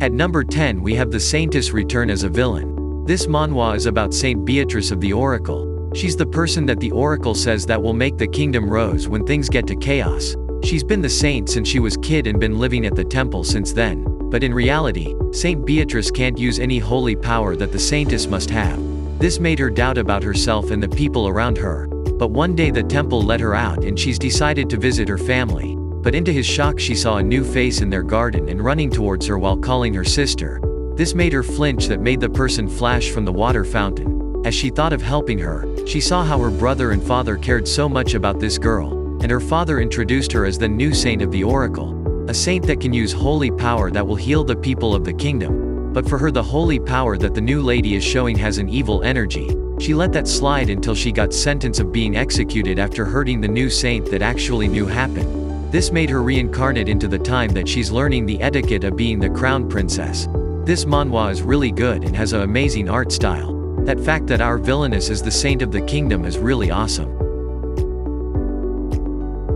At number 10 we have the Saintess return as a villain. This manhwa is about Saint Beatrice of the Oracle. She's the person that the Oracle says that will make the kingdom rose when things get to chaos. She's been the saint since she was kid and been living at the temple since then. But in reality, Saint Beatrice can't use any holy power that the Saintess must have. This made her doubt about herself and the people around her. But one day the temple let her out and she's decided to visit her family. But into his shock she saw a new face in their garden and running towards her while calling her sister. This made her flinch that made the person flash from the water fountain. As she thought of helping her, she saw how her brother and father cared so much about this girl, and her father introduced her as the new saint of the Oracle. A saint that can use holy power that will heal the people of the kingdom. But for her the holy power that the new lady is showing has an evil energy. She let that slide until she got sentence of being executed after hurting the new saint that actually knew happened. This made her reincarnate into the time that she's learning the etiquette of being the crown princess. This manhwa is really good and has an amazing art style. That fact that our villainess is the saint of the kingdom is really awesome.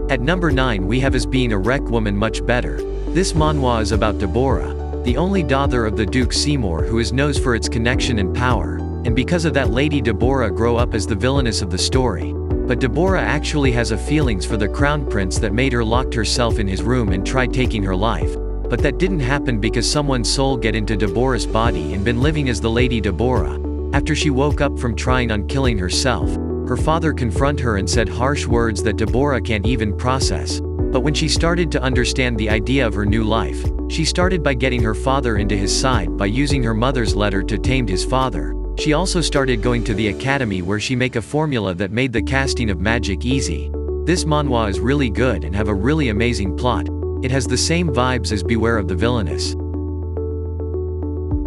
At number 9 we have as being a wreck woman much better. This manhwa is about Deborah, the only daughter of the Duke Seymour who is known for its connection and power, and because of that Lady Deborah grow up as the villainess of the story. But Deborah actually has a feelings for the crown prince that made her locked herself in his room and tried taking her life. But that didn't happen because someone's soul get into Deborah's body and been living as the Lady Deborah. After she woke up from trying on killing herself, her father confront her and said harsh words that Deborah can't even process. But when she started to understand the idea of her new life, she started by getting her father into his side by using her mother's letter to tame his father. She also started going to the academy where she make a formula that made the casting of magic easy. This manhwa is really good and have a really amazing plot. It has the same vibes as Beware of the Villainess.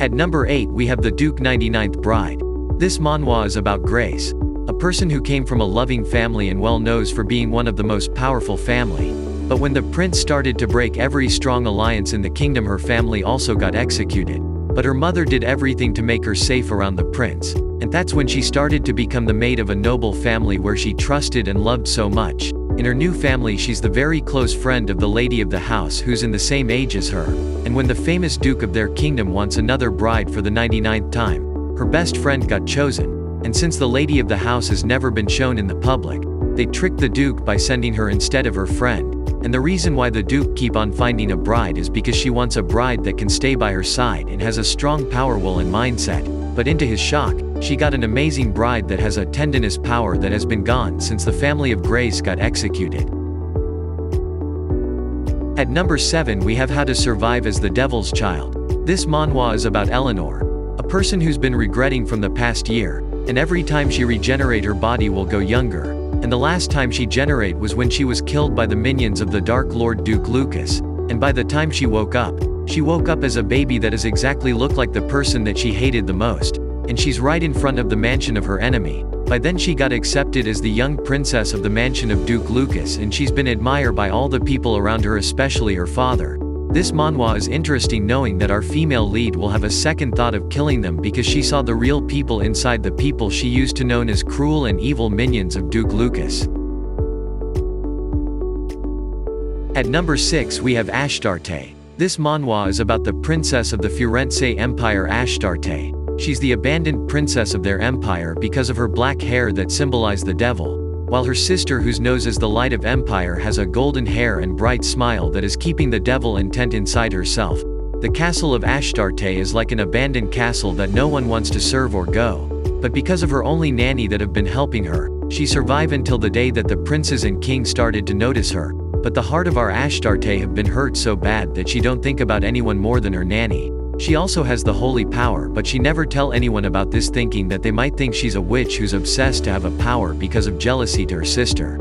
At number 8 we have the Duke 99th Bride. This manhwa is about Grace, a person who came from a loving family and well known for being one of the most powerful family. But when the prince started to break every strong alliance in the kingdom her family also got executed. But her mother did everything to make her safe around the prince, and that's when she started to become the maid of a noble family where she trusted and loved so much. In her new family she's the very close friend of the lady of the house who's in the same age as her, and when the famous duke of their kingdom wants another bride for the 99th time, her best friend got chosen, and since the lady of the house has never been shown in the public, they tricked the duke by sending her instead of her friend. And the reason why the duke keep on finding a bride is because she wants a bride that can stay by her side and has a strong power will and mindset. But into his shock, she got an amazing bride that has a tenderness power that has been gone since the family of Grace got executed. At number 7 we have How to Survive as the Devil's Child. This manhwa is about Eleanor, a person who's been regretting from the past year, and every time she regenerate her body will go younger. And the last time she generate was when she was killed by the minions of the Dark Lord Duke Lucas, and by the time she woke up as a baby that is exactly looked like the person that she hated the most, and she's right in front of the mansion of her enemy. By then she got accepted as the young princess of the mansion of Duke Lucas and she's been admired by all the people around her especially her father. This manhwa is interesting knowing that our female lead will have a second thought of killing them because she saw the real people inside the people she used to known as cruel and evil minions of Duke Lucas. At number 6 we have Ashtarte. This manhwa is about the princess of the Firenze Empire Ashtarte. She's the abandoned princess of their empire because of her black hair that symbolize the devil, while her sister whose nose is the light of empire has a golden hair and bright smile that is keeping the devil intent inside herself. The castle of Ashtarte is like an abandoned castle that no one wants to serve or go. But because of her only nanny that have been helping her, she survived until the day that the princes and king started to notice her. But the heart of our Ashtarte have been hurt so bad that she don't think about anyone more than her nanny. She also has the holy power but she never tell anyone about this thinking that they might think she's a witch who's obsessed to have a power because of jealousy to her sister.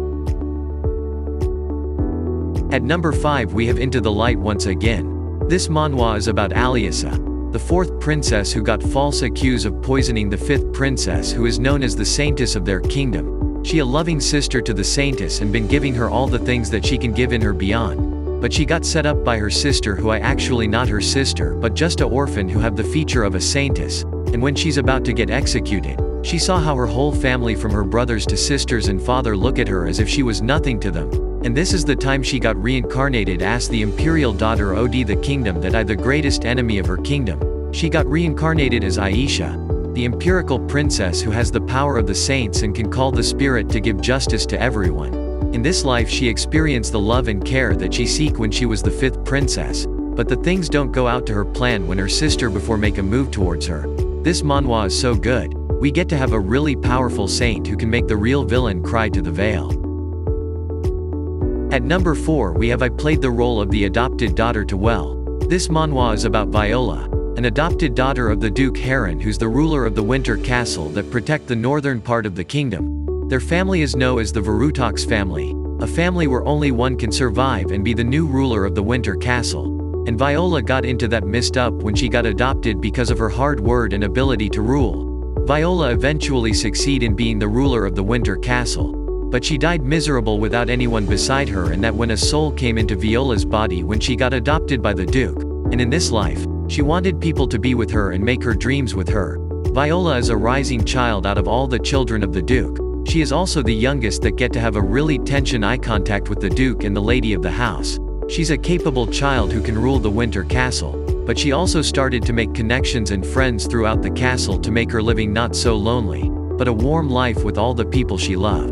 At number 5 we have Into the Light once again. This manhwa is about Alyssa, the 4th princess who got false accused of poisoning the 5th princess who is known as the saintess of their kingdom. She a loving sister to the saintess and been giving her all the things that she can give in her beyond. But she got set up by her sister who I actually not her sister but just a orphan who have the feature of a saintess, and when she's about to get executed, She saw how her whole family from her brothers to sisters and father look at her as if she was nothing to them. And this is the time she got reincarnated as the imperial daughter of the kingdom that I the greatest enemy of her kingdom. She got reincarnated as Aisha, the empirical princess who has the power of the saints and can call the spirit to give justice to everyone. In this life she experienced the love and care that she seek when she was the 5th princess. But the things don't go out to her plan when her sister before make a move towards her. This manhwa is so good. We get to have a really powerful saint who can make the real villain cry to the veil. At number 4 we have I played the role of the adopted daughter to Well. This manhwa is about Viola, an adopted daughter of the Duke Heron who's the ruler of the Winter Castle that protect the northern part of the kingdom. Their family is known as the Varutox family, a family where only one can survive and be the new ruler of the Winter Castle. And Viola got into that messed up when she got adopted because of her hard word and ability to rule. Viola eventually succeed in being the ruler of the Winter Castle. But she died miserable without anyone beside her, and that when a soul came into Viola's body when she got adopted by the Duke. And in this life, she wanted people to be with her and make her dreams with her. Viola is a rising child out of all the children of the Duke. She is also the youngest that get to have a really tension eye contact with the Duke and the lady of the house. She's a capable child who can rule the Winter Castle. But she also started to make connections and friends throughout the castle to make her living not so lonely, but a warm life with all the people she loved.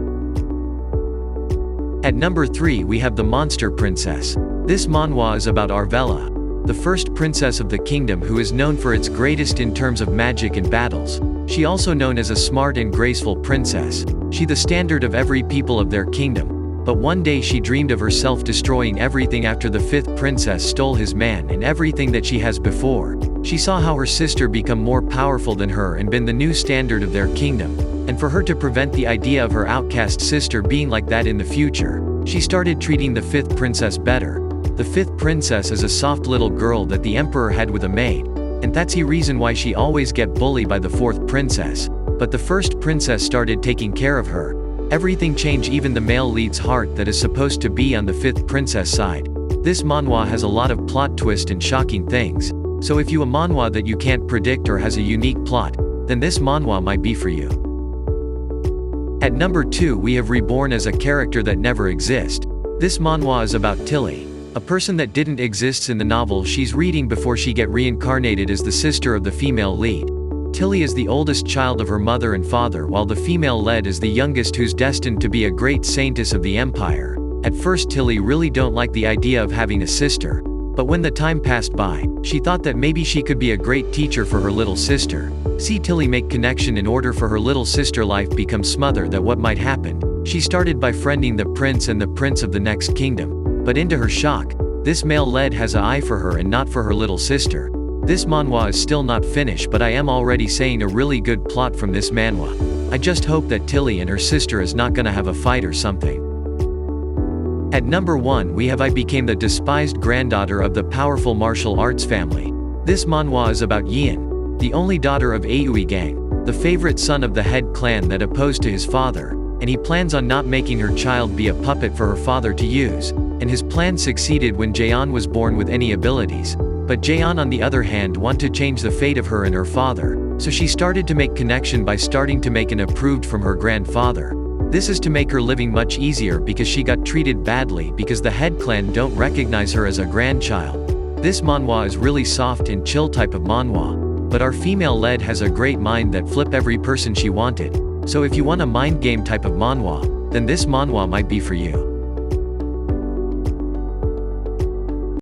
At number 3 we have the Monster Princess. This manhwa is about Arvella, the first princess of the kingdom who is known for its greatest in terms of magic and battles. She also known as a smart and graceful princess. She the standard of every people of their kingdom. But one day she dreamed of herself destroying everything after the 5th princess stole his man and everything that she has before. She saw how her sister become more powerful than her and been the new standard of their kingdom. And for her to prevent the idea of her outcast sister being like that in the future, she started treating the 5th princess better. The 5th princess is a soft little girl that the emperor had with a maid. And that's the reason why she always get bullied by the 4th princess. But the 1st princess started taking care of her. Everything changed, even the male lead's heart that is supposed to be on the 5th princess side. This manhwa has a lot of plot twist and shocking things. So if you a manhwa that you can't predict or has a unique plot, then this manhwa might be for you. At number 2 we have Reborn as a character that never exists. This manhwa is about Tilly, a person that didn't exist in the novel she's reading before she get reincarnated as the sister of the female lead. Tilly is the oldest child of her mother and father, while the female lead is the youngest who's destined to be a great saintess of the empire. At first Tilly really don't like the idea of having a sister. But when the time passed by, she thought that maybe she could be a great teacher for her little sister. See Tilly make connection in order for her little sister life become smother that what might happen. She started by friending the prince and the prince of the next kingdom. But into her shock, this male lead has an eye for her and not for her little sister. This manhwa is still not finished, but I am already saying a really good plot from this manhwa. I just hope that Tilly and her sister is not gonna have a fight or something. At number 1 we have I became the despised granddaughter of the powerful martial arts family. This manhwa is about Yin, the only daughter of Aoi gang, the favorite son of the head clan that opposed to his father, and he plans on not making her child be a puppet for her father to use. And his plan succeeded when Jaeon was born with any abilities. But Jaeon on the other hand want to change the fate of her and her father, so she started to make connection by starting to make an approved from her grandfather. This is to make her living much easier because she got treated badly because the head clan don't recognize her as a grandchild. This manhwa is really soft and chill type of manhwa. But our female lead has a great mind that flip every person she wanted. So if you want a mind game type of manhwa, then this manhwa might be for you.